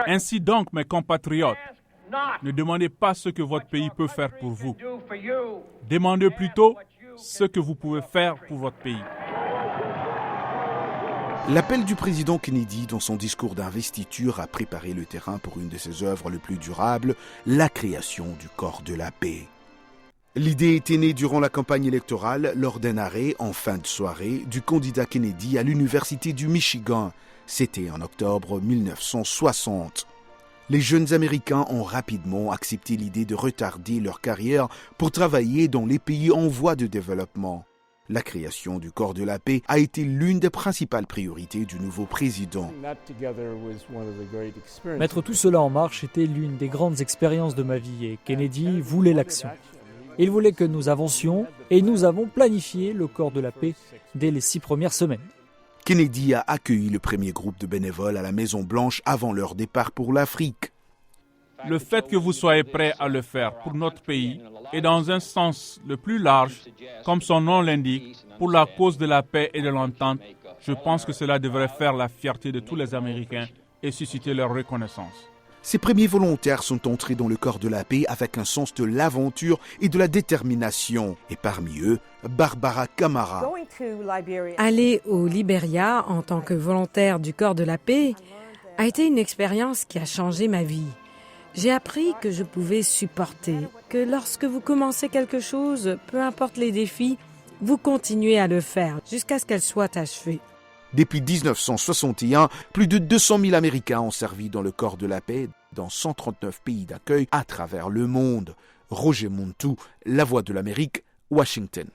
Ainsi donc, mes compatriotes, ne demandez pas ce que votre pays peut faire pour vous. Demandez plutôt ce que vous pouvez faire pour votre pays. L'appel du président Kennedy dans son discours d'investiture a préparé le terrain pour une de ses œuvres les plus durables, la création du corps de la paix. L'idée était née durant la campagne électorale lors d'un arrêt en fin de soirée du candidat Kennedy à l'Université du Michigan. C'était en octobre 1960. Les jeunes Américains ont rapidement accepté l'idée de retarder leur carrière pour travailler dans les pays en voie de développement. La création du corps de la paix a été l'une des principales priorités du nouveau président. Mettre tout cela en marche était l'une des grandes expériences de ma vie et Kennedy voulait l'action. Il voulait que nous avancions et nous avons planifié le corps de la paix dès les 6 premières semaines. Kennedy a accueilli le premier groupe de bénévoles à la Maison-Blanche avant leur départ pour l'Afrique. Le fait que vous soyez prêts à le faire pour notre pays et dans un sens le plus large, comme son nom l'indique, pour la cause de la paix et de l'entente, je pense que cela devrait faire la fierté de tous les Américains et susciter leur reconnaissance. Ces premiers volontaires sont entrés dans le corps de la paix avec un sens de l'aventure et de la détermination. Et parmi eux, Barbara Camara. Aller au Libéria en tant que volontaire du corps de la paix a été une expérience qui a changé ma vie. J'ai appris que je pouvais supporter, que lorsque vous commencez quelque chose, peu importe les défis, vous continuez à le faire jusqu'à ce qu'elle soit achevée. Depuis 1961, plus de 200 000 Américains ont servi dans le corps de la paix dans 139 pays d'accueil à travers le monde. Roger Montou, La Voix de l'Amérique, Washington.